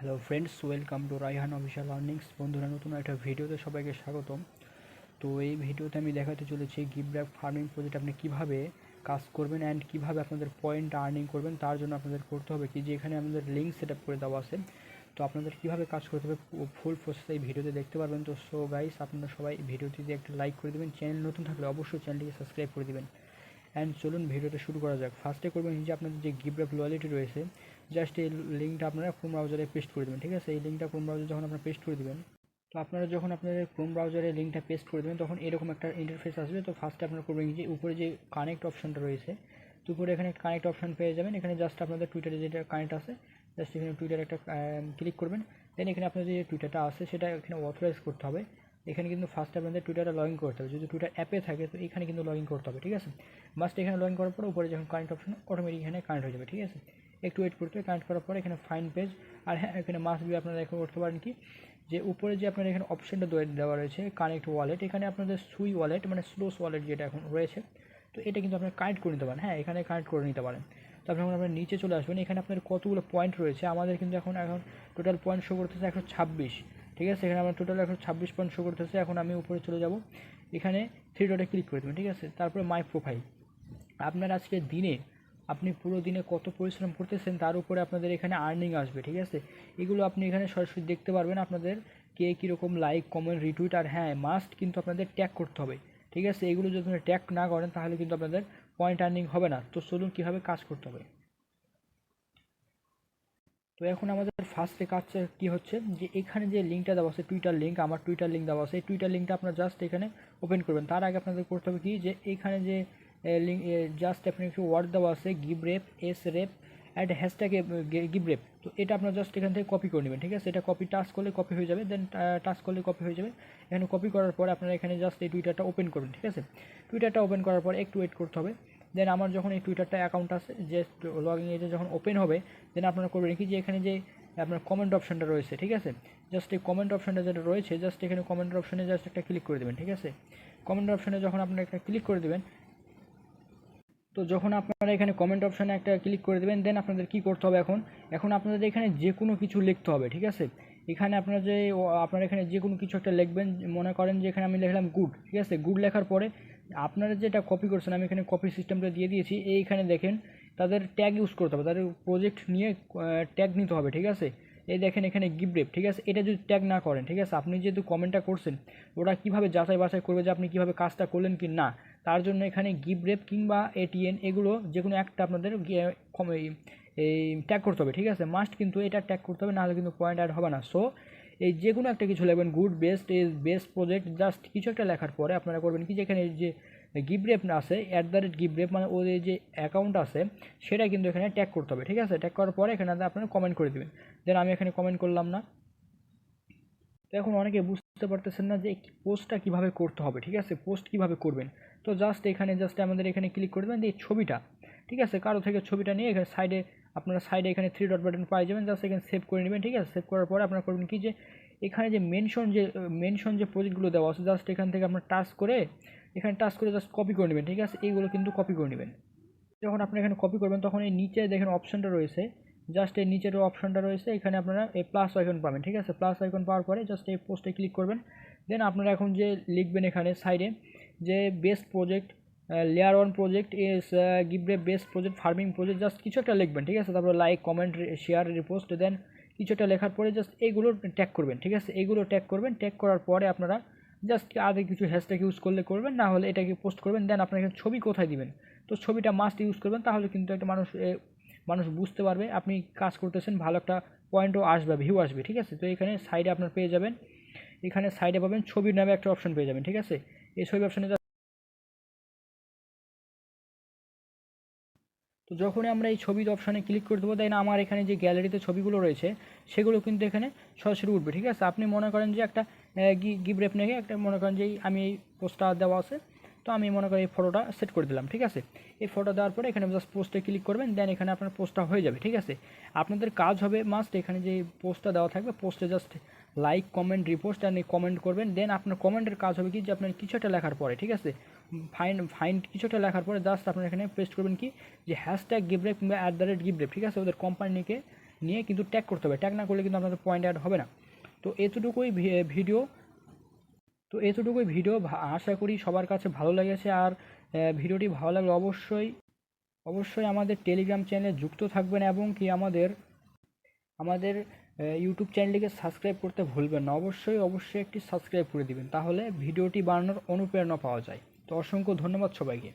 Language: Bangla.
Hello friends, welcome to Raihan official earnings. বন্ধুরা, নতুন একটা ভিডিওতে সবাইকে স্বাগতম। তো এই ভিডিওতে আমি দেখাতে চলেছি গিভব্যাক ফার্মিং প্রজেক্ট আপনি কীভাবে কাজ করবেন অ্যান্ড কীভাবে আপনাদের পয়েন্ট আর্নিং করবেন। তার জন্য আপনাদের করতে হবে কি, যে এখানে আমাদের লিঙ্ক সেট আপ করে দেওয়া আছে। তো আপনাদের কীভাবে কাজ করতে হবে ফুল প্রসেস এই ভিডিওতে দেখতে পারবেন। তো সো গাইস, আপনারা সবাই ভিডিওটিতে একটা লাইক করে দেবেন। চ্যানেল নতুন থাকলে অবশ্যই চ্যানেলটিকে সাবস্ক্রাইব করে দেবেন। অ্যান্ড চলুন ভিডিওটা শুরু করা যাক। ফার্স্টে করবেন যে আপনাদের যে গিভব্যাক লয়ালিটি রয়েছে, জাস্ট এই লিঙ্কটা আপনারা ক্রোম ব্রাউজারে পেস্ট করে দেবেন। ঠিক আছে, এই লিঙ্কটা ক্রোম ব্রাউজারে যখন আপনারা পেস্ট করে দেবেন, তো আপনারা যখন আপনাদের ক্রোম ব্রাউজারে লিঙ্কটা পেস্ট করে দেবেন তখন এরকম একটা ইন্টারফেস আসবে। তো ফার্স্টে আপনারা করবেন যে উপরে যে কানেক্ট অপশনটা রয়েছে, তো উপরে এখানে কানেক্ট অপশন পেয়ে যাবেন। এখানে জাস্ট আপনাদের টুইটারে যেটা কানেক্ট আছে, জাস্ট এখানে টুইটারে একটা ক্লিক করবেন। দেন এখানে আপনাদের যে টুইটারটা আছে সেটা এখানে অথরাইজ করতে হবে। এখানে কিন্তু ফার্স্টে আপনাদের টুইটারে লগ ইন করতে হবে। যদি টুইটার অ্যাপে থাকে তো এখানে কিন্তু লগ ইন করতে হবে। ঠিক আছে, মাস্ট এখানে লগ ইন করার পর উপরে যখন কানেক্ট অপশন অটোমেটিক এখানে কানেক্ট হয়ে যাবে। ঠিক আছে, একটু ওয়েট করতে হবে। কানেক্ট করার পর এখানে ফাইন পেজ, আর হ্যাঁ, এখানে মাস্ট বি আপনারা এখন করতে পারেন কি, যে উপরে যে আপনার এখানে অপশনটা দেওয়া রয়েছে কানেক্ট ওয়ালেট, এখানে আপনাদের সুই ওয়ালেট মানে স্লোস ওয়ালেট যেটা এখন রয়েছে, তো এটা কিন্তু আপনারা কানেক্ট করে নিতে পারেন। হ্যাঁ, এখানে কানেক্ট করে নিতে পারেন। তো আপনি যখন আপনার নিচে চলে আসবেন, এখানে আপনার কতগুলো পয়েন্ট রয়েছে। আমাদের কিন্তু এখন টোটাল পয়েন্ট শো করতেছে 126। ঠিক আছে, এখানে আমার টোটাল 126 পয়েন্ট শো করতেছে। এখন আমি উপরে চলে যাব, এখানে থ্রি ডটে ক্লিক করে দেবেন। ঠিক আছে, তারপরে মাই প্রোফাইল। আপনার আজকে দিনে আপনি পুরো দিনে কত পরিশ্রম করতেছেন তার উপরে আপনাদের এখানে আর্নিং আসবে। ঠিক আছে, এগুলো আপনি এখানে সরাসরি দেখতে পারবেন, আপনাদের কে কীরকম লাইক কমেন্ট রিটুইট। আর হ্যাঁ, মাস্ট কিন্তু আপনাদের ট্যাগ করতে হবে। ঠিক আছে, এগুলো যদি আপনারা ট্যাগ না করেন তাহলে কিন্তু আপনাদের পয়েন্ট আর্নিং হবে না। তো চলুন কীভাবে কাজ করতে হবে। তো এখন আমাদের ফার্স্টে কাজটা কী হচ্ছে, যে এখানে যে লিঙ্কটা দেওয়া আছে টুইটার লিঙ্ক, আমার টুইটার লিঙ্ক দেওয়া আছে, এই টুইটার লিঙ্কটা আপনার জাস্ট এখানে ওপেন করবেন। তার আগে আপনাদের করতে হবে কি, যে এখানে যে লিঙ্ক জাস্ট আপনি একটু ওয়ার্ড দেওয়া আছে গিভরেপ এস রেপ অ্যাড হ্যাশট্যাগ গিভরেপ, তো এটা আপনার জাস্ট এখান থেকে কপি করে নেবেন। ঠিক আছে, এটা কপি টাচ করলে কপি হয়ে যাবে, দেন টাচ করলে কপি হয়ে যাবে। এখানে কপি করার পর আপনারা এখানে জাস্ট এই টুইটারটা ওপেন করবেন। ঠিক আছে, টুইটারটা ওপেন করার পর একটু ওয়েট করতে হবে। দেন আমার যখন এই টুইটারটা অ্যাকাউন্ট আছে, যে লগ ইন এতে যখন ওপেন হবে, দেন আপনারা করবেন কি, যে এখানে যে আপনার কমেন্ট অপশনটা রয়েছে, ঠিক আছে, জাস্ট এই কমেন্ট অপশনটা যেটা রয়েছে, জাস্ট এখানে কমেন্ট অপশনে জাস্ট একটা ক্লিক করে দেবেন। ঠিক আছে, কমেন্ট অপশনে যখন আপনারা একটা ক্লিক করে দেবেন, তো যখন আপনারা এখানে কমেন্ট অপশানে একটা ক্লিক করে দেবেন, দেন আপনাদের কী করতে হবে, এখন আপনাদের এখানে যে কোনো কিছু লিখতে হবে। ঠিক আছে, এখানে আপনারা এখানে যে কোনো কিছু একটা লিখবেন। মনে করেন যে এখানে আমি লিখলাম গুড। ঠিক আছে, গুড লেখার পরে আপনারা যেটা কপি করছেন, আমি এখানে কপি সিস্টেমটা দিয়ে দিয়েছি। এইখানে দেখেন তাদের ট্যাগ ইউজ করতে হবে, তাদের প্রজেক্ট নিয়ে ট্যাগ নিতে হবে। ঠিক আছে, এই দেখেন এখানে গিভরেপ। ঠিক আছে, এটা যদি ট্যাগ না করেন, ঠিক আছে, আপনি যেহেতু কমেন্টটা করছেন, ওরা কীভাবে যাচাই বাছাই করবে যে আপনি কীভাবে কাজটা করলেন কি না। তার জন্য এখানে গিভরেপ কিংবা এটিএন এগুলো যে কোনো একটা আপনাদের এই ট্যাগ করতে হবে। ঠিক আছে, মাস্ট কিন্তু এটা ট্যাগ করতে হবে, নাহলে কিন্তু পয়েন্ট অ্যাড হবে না। সো এই যে কোনো একটা কিছু লিখবেন, good best is best project, just কিছু একটা লেখার পরে আপনারা করবেন কি, যেখানে যে গিভরেপ আছে @গিভরেপ মানে ওদের যে অ্যাকাউন্ট আছে সেটা কিন্তু এখানে ট্যাগ করতে হবে। ঠিক আছে, ট্যাগ করার পরে এখানে আপনারা কমেন্ট করে দেবেন। দেন আমি এখানে কমেন্ট করলাম না। তো এখন অনেকে বুঝতে পারতেছেন না যে পোস্টটা কীভাবে করতে হবে। ঠিক আছে, পোস্ট কীভাবে করবেন, তো জাস্ট আমাদের এখানে ক্লিক করে দেবেন, এই ছবিটা, ঠিক আছে, কারো থেকে ছবিটা নিয়ে এখানে সাইডে এখানে থ্রি ডট বাটন পাই যাবেন, জাস্ট এখানে সেভ করে নেবেন। ঠিক আছে, সেভ করার পরে আপনারা করবেন কি, যে এখানে যে মেনশন যে প্রজেক্টগুলো দেওয়া আছে, জাস্ট এখান থেকে আপনার টাচ করে জাস্ট কপি করে নেবেন। ঠিক আছে, এইগুলো কিন্তু কপি করে নেবেন। যখন আপনি এখানে কপি করবেন তখন এই নিচে দেখেন অপশনটা রয়েছে, জাস্ট এই নিচের অপশনটা রয়েছে, এখানে আপনারা এই প্লাস আইকন পাবেন। ঠিক আছে, প্লাস আইকন পাওয়ার পরে জাস্ট এই পোস্টে ক্লিক করবেন। দেন আপনারা এখন যে লিখবেন এখানে সাইডে, যে best project layer one project is giver best project farming project, just কিছু একটা লিখবেন। ঠিক আছে, তারপরে like comment share repost, then কিছু একটা লেখার পরে জাস্ট এইগুলো ট্যাগ করবেন। ঠিক আছে, এইগুলো ট্যাগ করবেন। ট্যাগ করার পরে আপনারা জাস্ট আগে কিছু হ্যাশট্যাগ ইউজ করলে করবেন, না হলে এটাকে পোস্ট করবেন। দেন আপনার এখানে ছবি কোথায় দিবেন, তো ছবিটা মাস্ট ইউজ করবেন, তাহলে কিন্তু একটা মানুষ বুঝতে পারবে আপনি কাজ করতেছেন, ভালো একটা পয়েন্টও আসবে, ভিউ আসবে। ঠিক আছে, তো এখানে সাইডে আপনার পেয়ে যাবেন, এখানে সাইডে পাবেন ছবির নামে একটা অপশন পেয়ে যাবেন। ঠিক আছে, এই ছবি অপশনে তো যখনই আমরা এই ছবির অপশানে ক্লিক করে দেবো, তাই না আমার এখানে যে গ্যালারিতে ছবিগুলো রয়েছে সেগুলো কিন্তু এখানে সরাসরি উঠবে। ঠিক আছে, আপনি মনে করেন যে একটা গিভরেপ নিয়ে একটা মনে করেন যে আমি এই পোস্টটা দেওয়া আছে, তো আমি মনে করি এই ফটোটা সেট করে দিলাম। ঠিক আছে, এই ফটো দেওয়ার পরে এখানে জাস্ট পোস্টে ক্লিক করবেন, দেন এখানে আপনার পোস্টটা হয়ে যাবে। ঠিক আছে, আপনাদের কাজ হবে মাস্ট এখানে যে পোস্টটা দেওয়া থাকবে, পোস্টে just like comment repost and comment করবেন। দেন আপনার কমেন্টের কাজ হবে কি, যে আপনার কিছু একটা লেখার পরে, ঠিক আছে, ফাইন কিছু একটা লেখার পরে জাস্ট আপনার এখানে পেস্ট করবেন কি, যে হ্যাশট্যাগ গিভরেপ কিংবা @গিভরেপ। ঠিক আছে, ওদের কোম্পানিকে নিয়ে কিন্তু ট্যাগ করতে হবে, ট্যাগ না করলে কিন্তু আপনাদের পয়েন্ট অ্যাড হবে না। তো এতটুকুই ভিডিও। আশা করি সবার কাছে ভালো লেগেছে। আর ভিডিওটি ভালো লাগলে অবশ্যই আমাদের টেলিগ্রাম চ্যানেলে যুক্ত থাকবেন এবং কি আমাদের ইউটিউব চ্যানেলটিকে সাবস্ক্রাইব করতে ভুলবেন না। অবশ্যই একটি সাবস্ক্রাইব করে দিবেন, তাহলে ভিডিওটি বানানোর অনুপ্রেরণা পাওয়া যায়। তো অসংখ্য ধন্যবাদ সবাইকে।